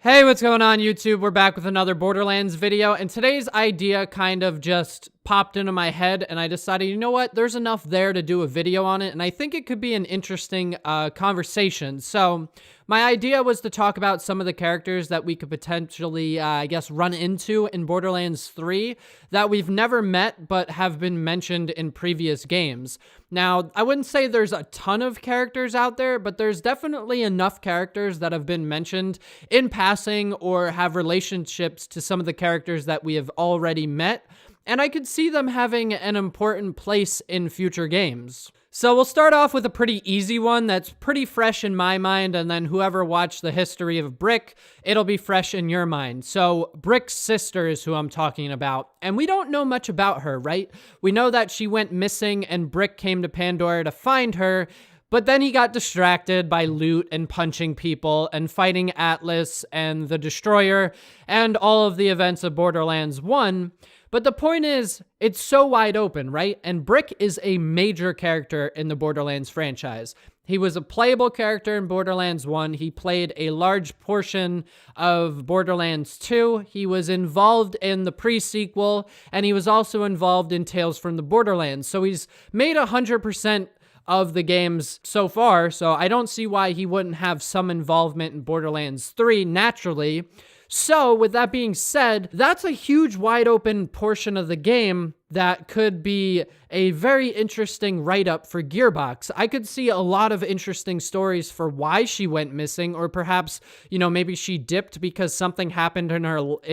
Hey, what's going on YouTube? We're back with another Borderlands video, and today's idea kind of just popped into my head, and I decided, you know what, there's enough there to do a video on it, and I think it could be an interesting conversation. So my idea was to talk about some of the characters that we could potentially, I guess, run into in Borderlands 3 that we've never met but have been mentioned in previous games. Now, I wouldn't say there's a ton of characters out there, but there's definitely enough characters that have been mentioned in passing or have relationships to some of the characters that we have already met, and I could see them having an important place in future games. So we'll start off with a pretty easy one that's pretty fresh in my mind, and then whoever watched the history of Brick, it'll be fresh in your mind. So Brick's sister is who I'm talking about, and we don't know much about her, right? We know that she went missing and Brick came to Pandora to find her, but then he got distracted by loot and punching people and fighting Atlas and the Destroyer and all of the events of Borderlands 1. But the point is, it's so wide open, right? And Brick is a major character in the Borderlands franchise. He was a playable character in Borderlands 1. He played a large portion of Borderlands 2. He was involved in the pre-sequel, and he was also involved in Tales from the Borderlands. So he's made 100% of the games so far, so I don't see why he wouldn't have some involvement in Borderlands 3 naturally. So, with that being said, that's a huge wide open portion of the game that could be a very interesting write-up for Gearbox. I could see a lot of interesting stories for why she went missing, or perhaps, maybe she dipped because something happened in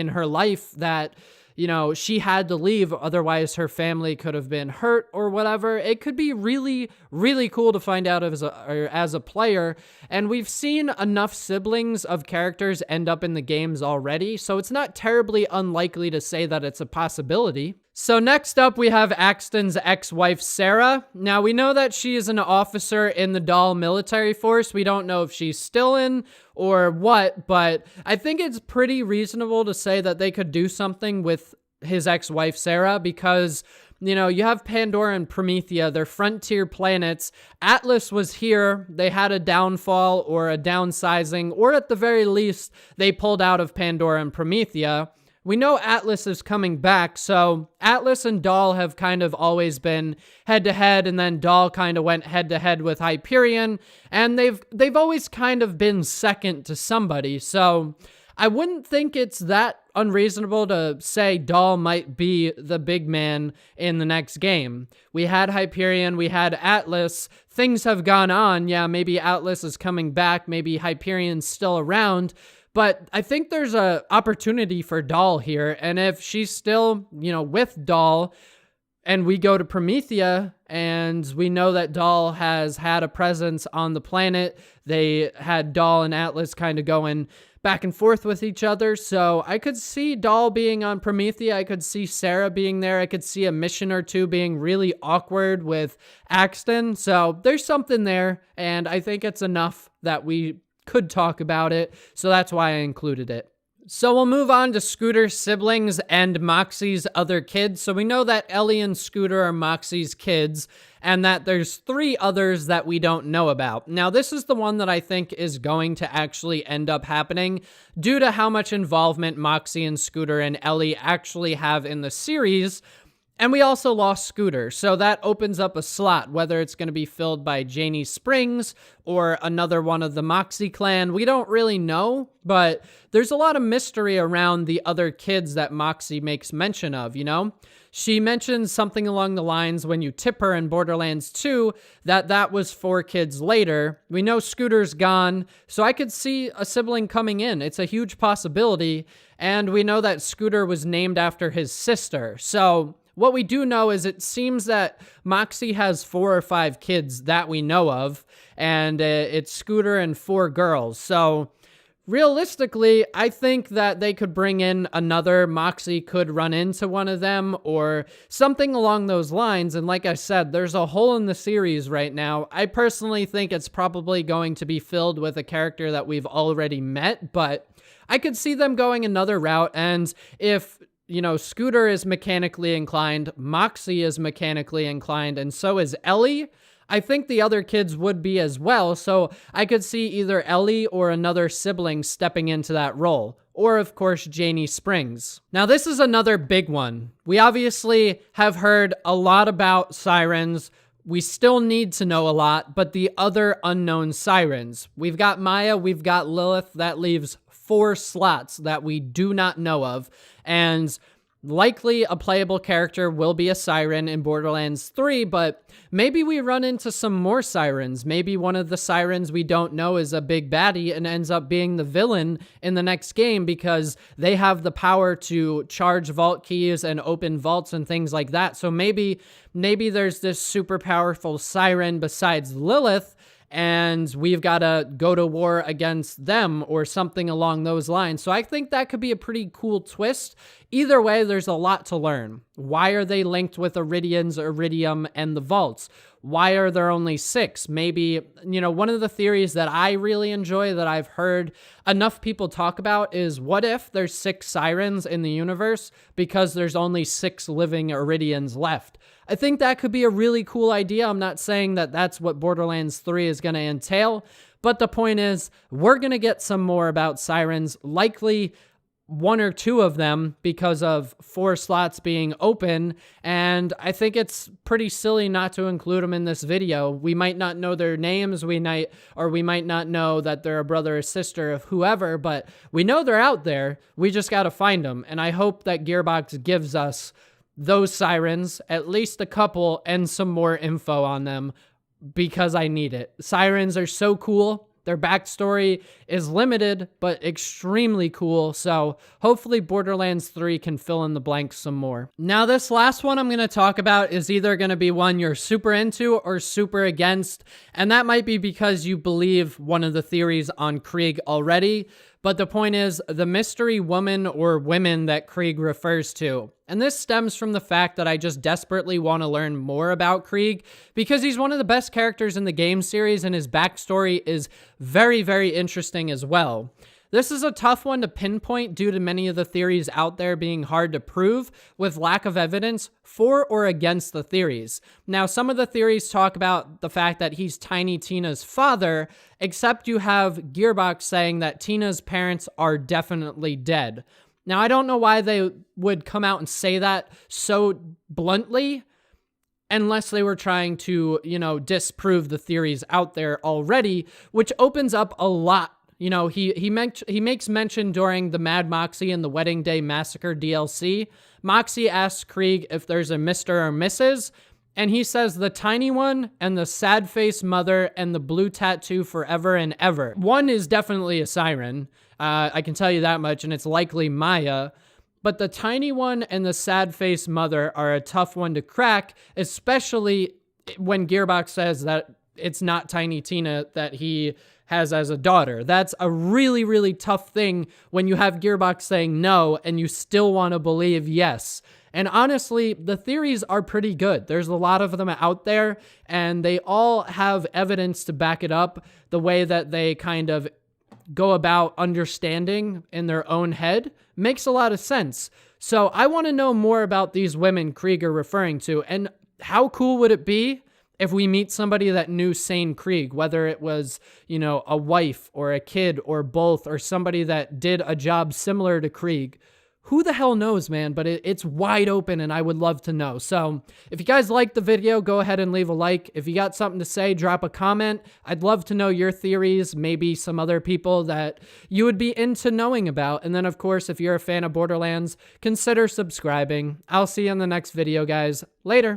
her life that, she had to leave, otherwise her family could have been hurt or whatever. It could be really, really cool to find out as a player, and we've seen enough siblings of characters end up in the games already, so it's not terribly unlikely to say that it's a possibility. So next up, we have Axton's ex-wife, Sarah. Now, we know that she is an officer in the Dahl military force. We don't know if she's still in or what, but I think it's pretty reasonable to say that they could do something with his ex-wife, Sarah, because, you have Pandora and Promethea, they're frontier planets. Atlas was here, they had a downfall or a downsizing, or at the very least, they pulled out of Pandora and Promethea. We know Atlas is coming back, so Atlas and Dahl have kind of always been head-to-head, and then Dahl kind of went head-to-head with Hyperion, and they've always kind of been second to somebody, so I wouldn't think it's that unreasonable to say Dahl might be the big man in the next game. We had Hyperion, we had Atlas, things have gone on, yeah, maybe Atlas is coming back, maybe Hyperion's still around, but I think there's a opportunity for Dahl here, and if she's still, with Dahl, and we go to Promethea, and we know that Dahl has had a presence on the planet, they had Dahl and Atlas kind of going back and forth with each other, so I could see Dahl being on Promethea, I could see Sarah being there, I could see a mission or two being really awkward with Axton, so there's something there, and I think it's enough that we could talk about it, so that's why I included it. So we'll move on to Scooter's siblings and Moxie's other kids. So we know that Ellie and Scooter are Moxie's kids, and that there's 3 others that we don't know about. Now, this is the one that I think is going to actually end up happening due to how much involvement Moxie and Scooter and Ellie actually have in the series. And we also lost Scooter, so that opens up a slot, whether it's going to be filled by Janie Springs or another one of the Moxie clan. We don't really know, but there's a lot of mystery around the other kids that Moxie makes mention of, She mentions something along the lines when you tip her in Borderlands 2 that was 4 kids later. We know Scooter's gone, so I could see a sibling coming in. It's a huge possibility, and we know that Scooter was named after his sister, so what we do know is it seems that Moxie has 4 or 5 kids that we know of, and it's Scooter and 4 girls. So realistically, I think that they could bring in another. Moxie could run into one of them or something along those lines. And like I said, there's a hole in the series right now. I personally think it's probably going to be filled with a character that we've already met, but I could see them going another route. And if Scooter is mechanically inclined, Moxie is mechanically inclined, and so is Ellie, I think the other kids would be as well, so I could see either Ellie or another sibling stepping into that role. Or, of course, Janie Springs. Now, this is another big one. We obviously have heard a lot about sirens. We still need to know a lot, but the other unknown sirens. We've got Maya, we've got Lilith. That leaves 4 slots that we do not know of. And likely a playable character will be a siren in Borderlands 3, but maybe we run into some more sirens. Maybe one of the sirens we don't know is a big baddie and ends up being the villain in the next game because they have the power to charge vault keys and open vaults and things like that. So maybe there's this super powerful siren besides Lilith, and we've got to go to war against them or something along those lines. So I think that could be a pretty cool twist. Either way, there's a lot to learn. Why are they linked with Iridians, Iridium, and the vaults? Why are there only 6? Maybe, one of the theories that I really enjoy that I've heard enough people talk about is, what if there's 6 sirens in the universe because there's only 6 living Iridians left? I think that could be a really cool idea. I'm not saying that that's what Borderlands 3 is going to entail, but the point is, we're going to get some more about sirens, likely 1 or 2 of them because of 4 slots being open, and I think it's pretty silly not to include them in this video. We might not know their names, we might not know that they're a brother or sister of whoever, but we know they're out there. We just got to find them, and I hope that Gearbox gives us those sirens, at least a couple, and some more info on them because I need it. Sirens are so cool. Their backstory is limited, but extremely cool. So hopefully Borderlands 3 can fill in the blanks some more. Now, this last one I'm going to talk about is either going to be one you're super into or super against. And that might be because you believe one of the theories on Krieg already. But the point is, the mystery woman or women that Krieg refers to. And this stems from the fact that I just desperately want to learn more about Krieg because he's one of the best characters in the game series and his backstory is very, very interesting as well. This is a tough one to pinpoint due to many of the theories out there being hard to prove with lack of evidence for or against the theories. Now, some of the theories talk about the fact that he's Tiny Tina's father, except you have Gearbox saying that Tina's parents are definitely dead. Now, I don't know why they would come out and say that so bluntly, unless they were trying to, disprove the theories out there already, which opens up a lot. He makes mention during the Mad Moxie and the Wedding Day Massacre DLC. Moxie asks Krieg if there's a Mr. or Mrs., and he says the tiny one and the sad-faced mother and the blue tattoo forever and ever. One is definitely a siren. I can tell you that much, and it's likely Maya. But the tiny one and the sad-faced mother are a tough one to crack, especially when Gearbox says that it's not Tiny Tina that he has as a daughter. That's a really, really tough thing when you have Gearbox saying no and you still want to believe yes. And honestly, the theories are pretty good. There's a lot of them out there, and they all have evidence to back it up. The way that they kind of go about understanding in their own head makes a lot of sense. So I want to know more about these women Krieg are referring to, and how cool would it be if we meet somebody that knew Sane Krieg, whether it was, a wife or a kid or both, or somebody that did a job similar to Krieg. Who the hell knows, man? But it's wide open, and I would love to know. So if you guys liked the video, go ahead and leave a like. If you got something to say, drop a comment. I'd love to know your theories, maybe some other people that you would be into knowing about. And then, of course, if you're a fan of Borderlands, consider subscribing. I'll see you in the next video, guys. Later.